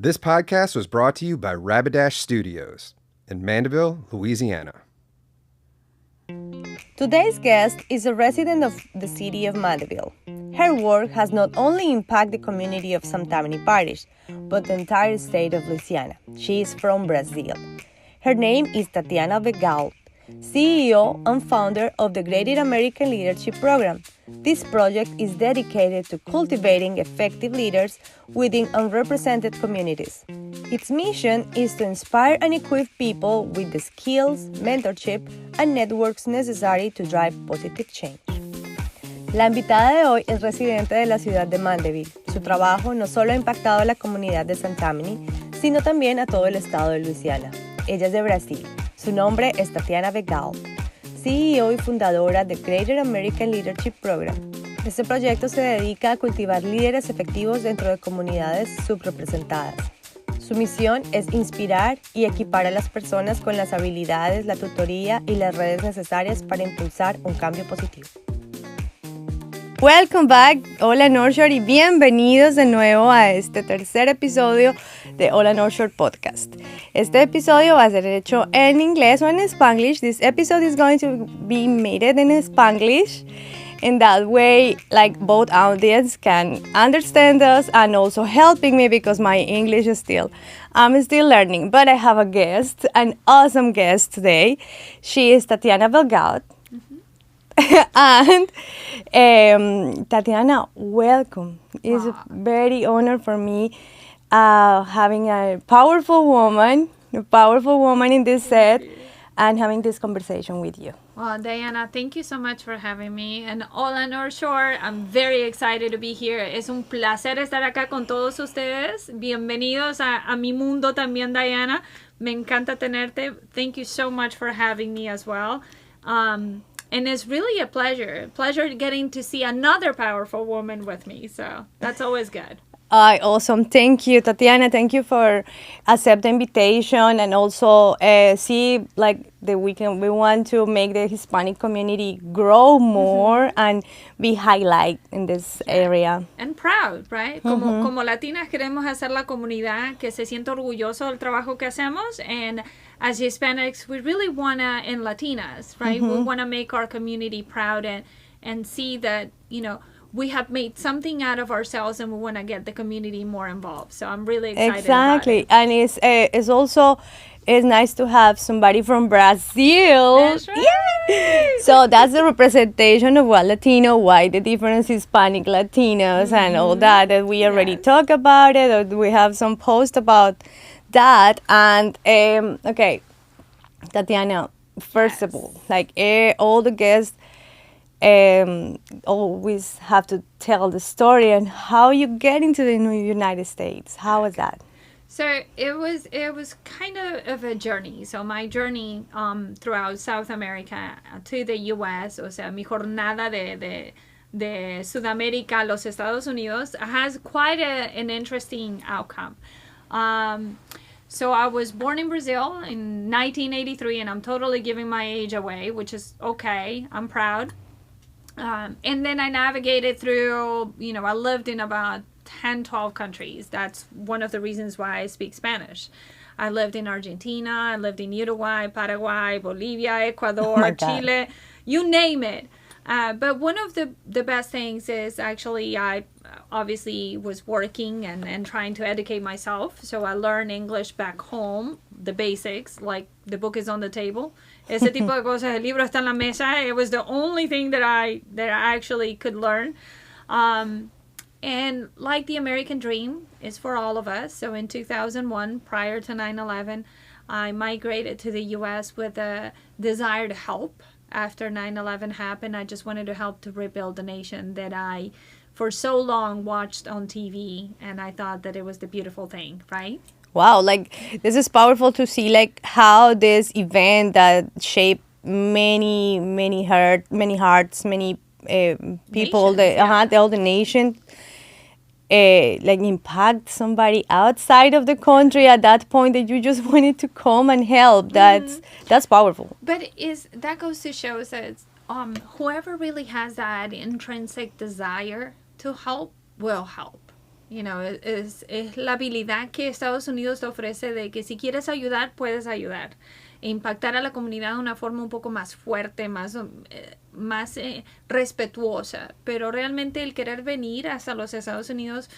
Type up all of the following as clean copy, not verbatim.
This podcast was brought to you by Rabidash Studios in Mandeville, Louisiana. Today's guest is a resident of the city of Mandeville. Her work has not only impacted the community of St Tammany Parish, but the entire state of Louisiana. She is from Brazil. Her name is Tatiana Begault, CEO and founder of the GRATER American Leadership Program. This project is dedicated to cultivating effective leaders within unrepresented communities. Its mission is to inspire and equip people with the skills, mentorship, and networks necessary to drive positive change. La invitada de hoy es residente de la ciudad de Mandeville. Su trabajo no solo ha impactado a la comunidad de St Tammany, sino también a todo el estado de Louisiana. Ella es de Brasil. Su nombre es Tatiana Begault, CEO y fundadora de GRATER American Leadership Program. Este proyecto se dedica a cultivar líderes efectivos dentro de comunidades subrepresentadas. Su misión es inspirar y equipar a las personas con las habilidades, la tutoría y las redes necesarias para impulsar un cambio positivo. Welcome back, Hola Northshore, y bienvenidos de nuevo a este tercer episodio de Hola Northshore Podcast. Este episodio va a ser hecho en inglés o en Spanglish. This episode is going to be made in Spanglish. In that way, like both audience can understand us and also helping me because my English is I'm still learning. But I have a guest, an awesome guest today. She is Tatiana Begault. And Tatiana, welcome. It's a very honor for me having a powerful woman in this set and having this conversation with you. Well, Dayhanna, thank you so much for having me. And Hola Northshore, I'm very excited to be here. Es un placer estar acá con todos ustedes. Bienvenidos a mi mundo también, Dayhanna. Me encanta tenerte. Thank you so much for having me as well. And it's really a pleasure getting to see another powerful woman with me. So that's always good. Awesome. Thank you, Tatiana. Thank you for accept the invitation and also we want to make the Hispanic community grow more and be highlight in this area. And proud, right? Como latinas queremos hacer la comunidad que se siente orgulloso del trabajo que hacemos, and as Hispanics, we really want to, and Latinas, right? We want to make our community proud and see that, we have made something out of ourselves and we want to get the community more involved. So I'm really excited Exactly. about it. And it's also nice to have somebody from Brazil. That's right. Yay! So that's the representation of what Latino, why the different Hispanic Latinos and all that we already talked about it, or we have some post about that. And okay, Tatiana, first of all, like all the guests always have to tell the story and how you get into the United States. How was that? So it was kind of a journey. So my journey throughout South America to the U.S., o sea, mi jornada de Sudamérica a los Estados Unidos has quite an interesting outcome. So I was born in Brazil in 1983, and I'm totally giving my age away, which is okay. I'm proud. And then I navigated through, I lived in about 10, 12 countries. That's one of the reasons why I speak Spanish. I lived in Argentina, I lived in Uruguay, Paraguay, Bolivia, Ecuador, Chile, you name it. But one of the best things is actually I obviously was working and trying to educate myself. So I learned English back home, the basics, like the book is on the table. Ese tipo de cosas, el libro está en la mesa. It was the only thing that I actually could learn. And like the American dream is for all of us. So in 2001, prior to 9/11, I migrated to the U.S. with a desire to help. After 9/11 happened, I just wanted to help to rebuild the nation that I, for so long, watched on TV. And I thought that it was the beautiful thing, right? Wow, like this is powerful to see like how this event that shaped many hearts, many people, all the nation, like impact somebody outside of the country at that point that you just wanted to come and help. That's powerful. But that goes to show that whoever really has that intrinsic desire to help will help. Es la habilidad que Estados Unidos te ofrece de que si quieres ayudar, puedes ayudar. E impactar a la comunidad de una forma un poco más fuerte, más respetuosa. Pero realmente el querer venir hasta los Estados Unidos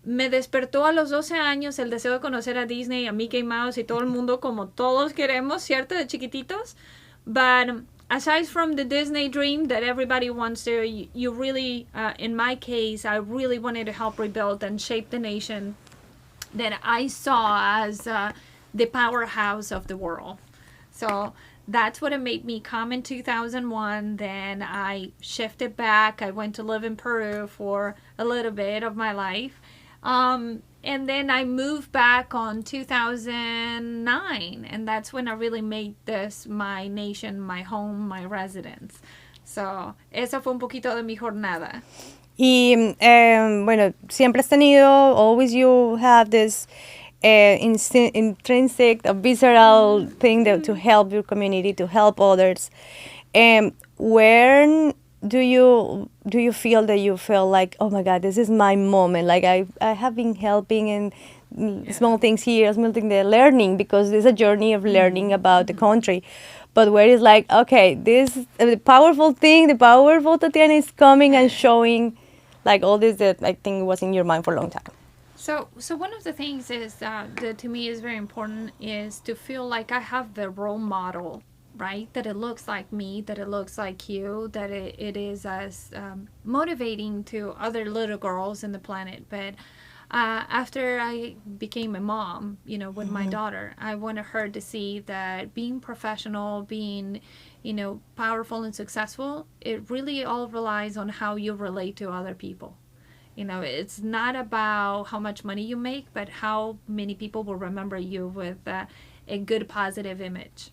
me despertó a los 12 años el deseo de conocer a Disney, a Mickey Mouse y todo el mundo como todos queremos, ¿cierto? De chiquititos. But aside from the Disney dream that everybody wants to, you really, in my case, I really wanted to help rebuild and shape the nation that I saw as the powerhouse of the world. So that's what it made me come in 2001. Then I shifted back. I went to live in Peru for a little bit of my life. And then I moved back on 2009, and that's when I really made this my nation, my home, my residence. So, esa fue un poquito de mi jornada. Y bueno, siempre has tenido, always you have this intrinsic, visceral thing to help your community, to help others. Where do you feel that you feel like, oh my God, this is my moment? Like I have been helping in small things here, small things there, learning, because it's a journey of learning about the country. But where it's like, okay, this the powerful thing, the powerful Tatiana is coming and showing, like all this that I think was in your mind for a long time. So one of the things is that to me is very important is to feel like I have the role model, right? That it looks like me, that it looks like you, that it is as motivating to other little girls in the planet. But after I became a mom, with my daughter, I wanted her to see that being professional, being, powerful and successful, it really all relies on how you relate to other people. It's not about how much money you make, but how many people will remember you with a good, positive image.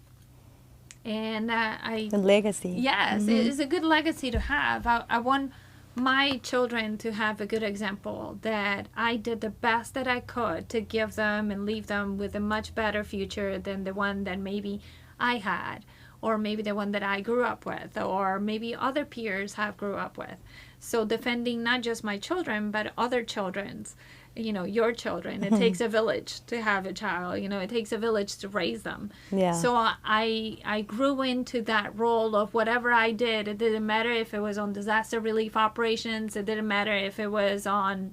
And the legacy. Yes, it is a good legacy to have. I want my children to have a good example that I did the best that I could to give them and leave them with a much better future than the one that maybe I had, or maybe the one that I grew up with, or maybe other peers have grew up with. So defending not just my children, but other children's, your children. It takes a village to have a child. It takes a village to raise them. Yeah. So I grew into that role of whatever I did. It didn't matter if it was on disaster relief operations. It didn't matter if it was on,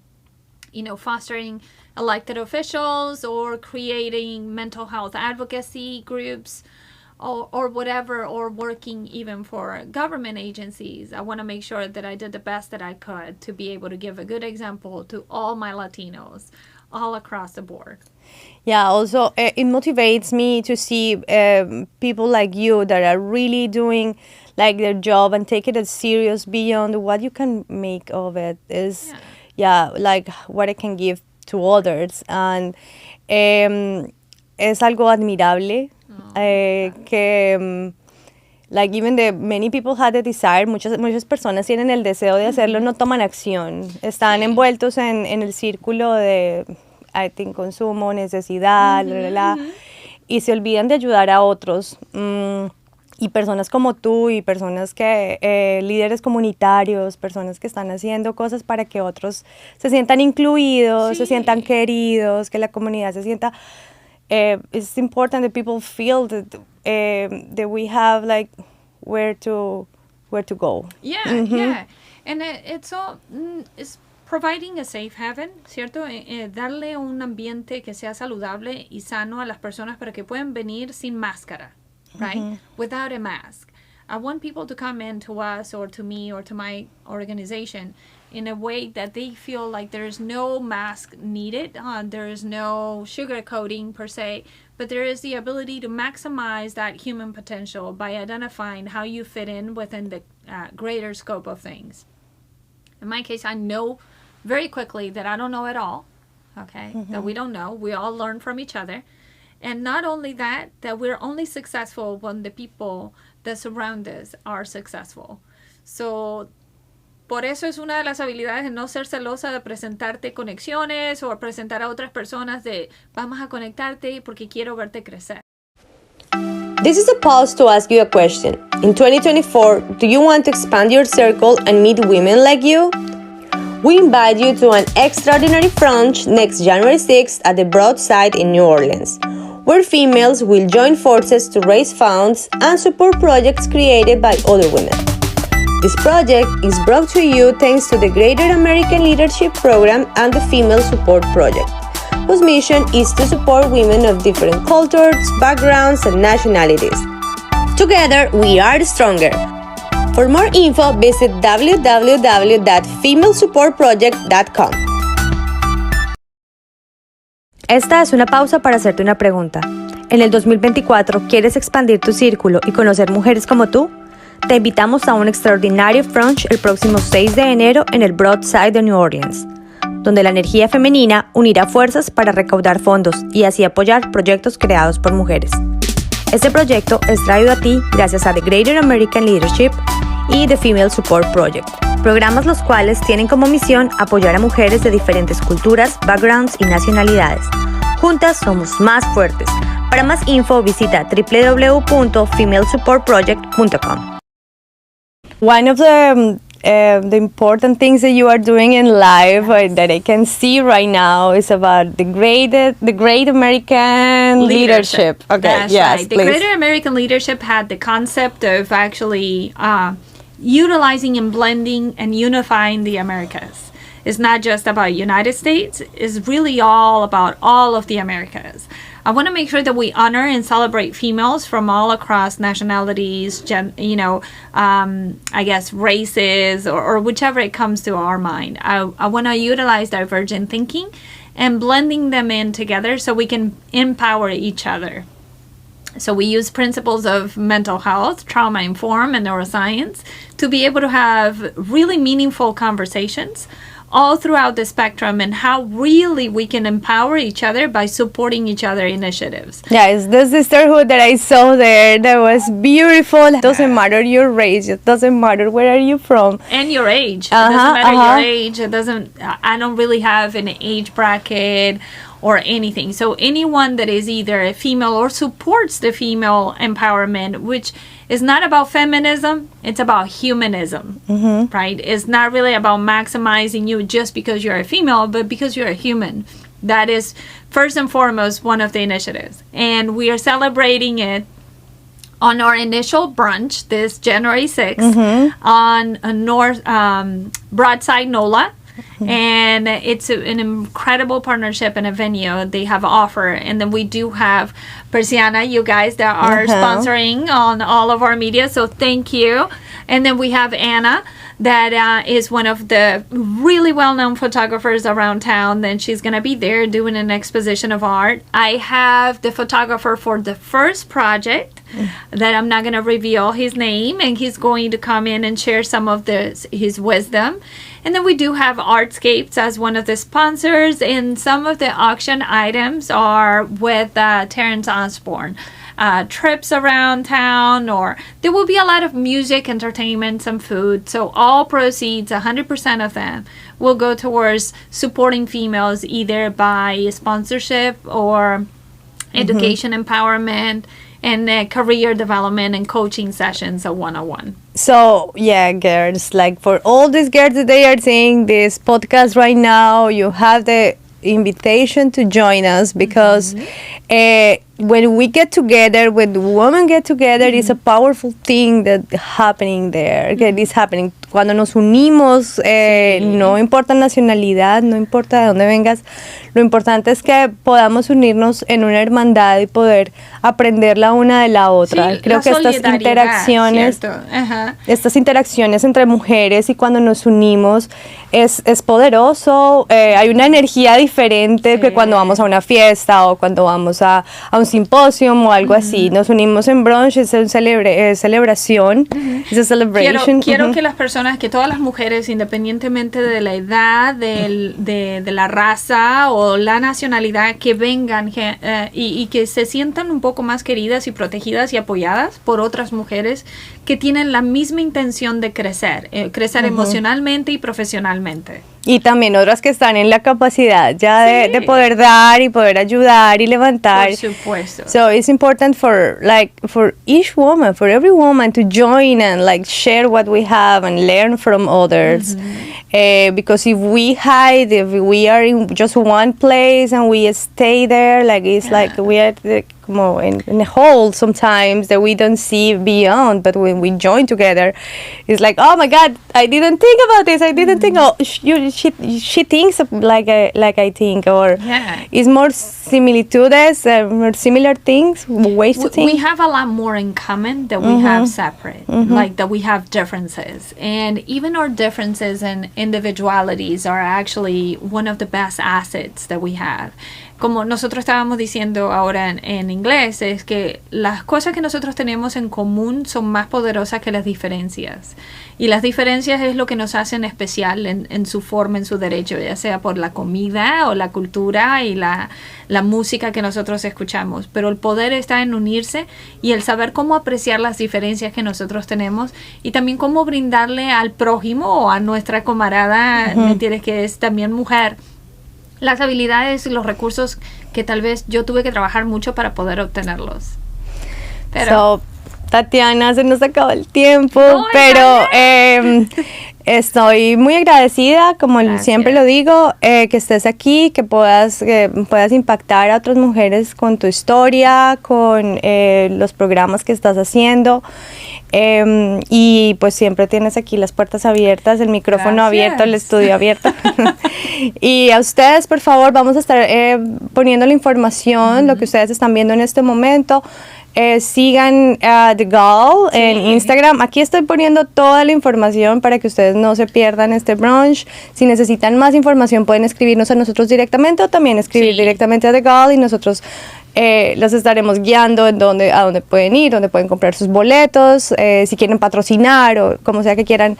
fostering elected officials or creating mental health advocacy groups, or whatever, or working even for government agencies. I want to make sure that I did the best that I could to be able to give a good example to all my Latinos all across the board. Yeah, also it motivates me to see people like you that are really doing like their job and take it as serious beyond what you can make of it is, like what I can give to others. And es algo admirable. Que like even many people had the desire, muchas personas tienen el deseo de hacerlo, no toman acción, están envueltos en el círculo de I think consumo, necesidad, y se olvidan de ayudar a otros. Y personas como tú y personas que líderes comunitarios, personas que están haciendo cosas para que otros se sientan incluidos, se sientan queridos, que la comunidad se sienta. It's important that people feel that we have like where to go. Yeah. And it's providing a safe haven, ¿cierto? Darle un ambiente que sea saludable y sano a las personas para que puedan venir sin máscara, right? Without a mask. I want people to come in to us or to me or to my organization in a way that they feel like there is no mask needed, there is no sugarcoating per se, but there is the ability to maximize that human potential by identifying how you fit in within the greater scope of things. In my case, I know very quickly that I don't know it all, okay, that we don't know. We all learn from each other. And not only that we're only successful when the people that surround us are successful. So, por eso es una de las habilidades de no ser celosa de presentarte conexiones o presentar a otras personas de vamos a conectarte porque quiero verte crecer. This is a pause to ask you a question. In 2024, do you want to expand your circle and meet women like you? We invite you to an extraordinary brunch next January 6th at the Broadside in New Orleans, where females will join forces to raise funds and support projects created by other women. This project is brought to you thanks to the Greater American Leadership Program and the Female Support Project, whose mission is to support women of different cultures, backgrounds, and nationalities. Together, we are stronger. For more info, visit www.femalesupportproject.com. Esta es una pausa para hacerte una pregunta. En el 2024, ¿quieres expandir tu círculo y conocer mujeres como tú? Te invitamos a un extraordinario brunch el próximo 6 de enero en el Broadside de New Orleans, donde la energía femenina unirá fuerzas para recaudar fondos y así apoyar proyectos creados por mujeres. Este proyecto es traído a ti gracias a The Greater American Leadership y The Female Support Project, programas los cuales tienen como misión apoyar a mujeres de diferentes culturas, backgrounds y nacionalidades. Juntas somos más fuertes. Para más info visita www.femalesupportproject.com. One of the important things that you are doing in life that I can see right now is about the Great American Leadership. Okay, That's yes, right. The please. Greater American Leadership had the concept of actually utilizing and blending and unifying the Americas. It's not just about United States. It's really all about all of the Americas. I want to make sure that we honor and celebrate females from all across nationalities, I guess races or whichever it comes to our mind. I want to utilize divergent thinking and blending them in together so we can empower each other. So we use principles of mental health, trauma-informed, and neuroscience to be able to have really meaningful conversations all throughout the spectrum and how really we can empower each other by supporting each other initiatives. Yeah, it's the sisterhood that I saw there that was beautiful. It doesn't matter your race, it doesn't matter where are you from. And your age. It doesn't matter your age. I don't really have an age bracket or anything. So anyone that is either a female or supports the female empowerment, which is not about feminism, it's about humanism, right? It's not really about maximizing you just because you're a female, but because you're a human. That is first and foremost one of the initiatives. And we are celebrating it on our initial brunch this January 6th on Broadside NOLA. And it's an incredible partnership and a venue they have offer. And then we do have Tatiana, you guys that are sponsoring on all of our media, so thank you. And then we have Anna that is one of the really well-known photographers around town. Then she's gonna be there doing an exposition of art. I have the photographer for the first project that I'm not gonna reveal his name, and he's going to come in and share some of his wisdom. And then we do have Artscapes as one of the sponsors, and some of the auction items are with Terrence Osborne. Trips around town, or there will be a lot of music, entertainment, some food. So all proceeds, 100% of them, will go towards supporting females either by sponsorship or education empowerment and career development and coaching sessions, a one-on-one. So, yeah, girls, like for all these girls that they are seeing this podcast right now, you have the invitation to join us because when we get together, when women get together, it's a powerful thing that happening there, that is happening. Cuando nos unimos, no importa nacionalidad, no importa de dónde vengas, lo importante es que podamos unirnos en una hermandad y poder aprender la una de la otra. Sí, creo que estas interacciones entre mujeres y cuando nos unimos es poderoso. Hay una energía diferente que cuando vamos a una fiesta o cuando vamos a un simposium o algo así. Nos unimos en brunch, es una celebración. Es a celebration. Quiero que las personas, que todas las mujeres, independientemente de la edad, de la raza o la nacionalidad, que vengan y que se sientan un poco más queridas y protegidas y apoyadas por otras mujeres que tienen la misma intención de crecer emocionalmente y profesionalmente. Y también otras que están en la capacidad ya de poder dar y poder ayudar y levantar. Por supuesto. So it's important for each woman, for every woman to join and like share what we have and learn from others. Because if we hide, if we are in just one place and we stay there, like it's like we are como in a hole sometimes that we don't see beyond. But when we join together, it's like, oh my God, I didn't think about this. I didn't think. Oh, she thinks like I think, or it's more similitudes, more similar things, ways to think. We have a lot more in common than we have separate, like that we have differences, and even our differences and individualities are actually one of the best assets that we have. Como nosotros estábamos diciendo ahora en inglés, es que las cosas que nosotros tenemos en común son más poderosas que las diferencias. Y las diferencias es lo que nos hacen especial en su forma, en su derecho, ya sea por la comida o la cultura y la música que nosotros escuchamos. Pero el poder está en unirse y el saber cómo apreciar las diferencias que nosotros tenemos y también cómo brindarle al prójimo o a nuestra camarada, ¿me entiendes?, que es también mujer, las habilidades y los recursos que tal vez yo tuve que trabajar mucho para poder obtenerlos. Pero Tatiana, se nos acabó el tiempo, pero estoy muy agradecida, como siempre lo digo, que estés aquí, que puedas impactar a otras mujeres con tu historia, con los programas que estás haciendo. Y pues siempre tienes aquí las puertas abiertas, el micrófono abierto, el estudio abierto. Y a ustedes, por favor, vamos a estar poniendo la información, lo que ustedes están viendo en este momento. Sigan a Begault en Instagram. Aquí estoy poniendo toda la información para que ustedes no se pierdan este brunch. Si necesitan más información, pueden escribirnos a nosotros directamente o también escribir directamente a Begault y nosotros los estaremos guiando en a dónde pueden ir, dónde pueden comprar sus boletos. Si quieren patrocinar o como sea que quieran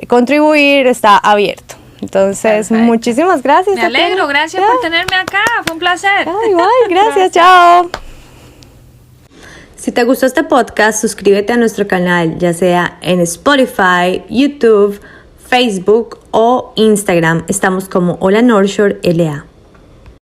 contribuir, está abierto. Entonces, muchísimas gracias. Me alegro, gracias por tenerme acá, fue un placer. Igual, gracias, chao. Si te gustó este podcast, suscríbete a nuestro canal, ya sea en Spotify, YouTube, Facebook o Instagram. Estamos como Hola Northshore LA.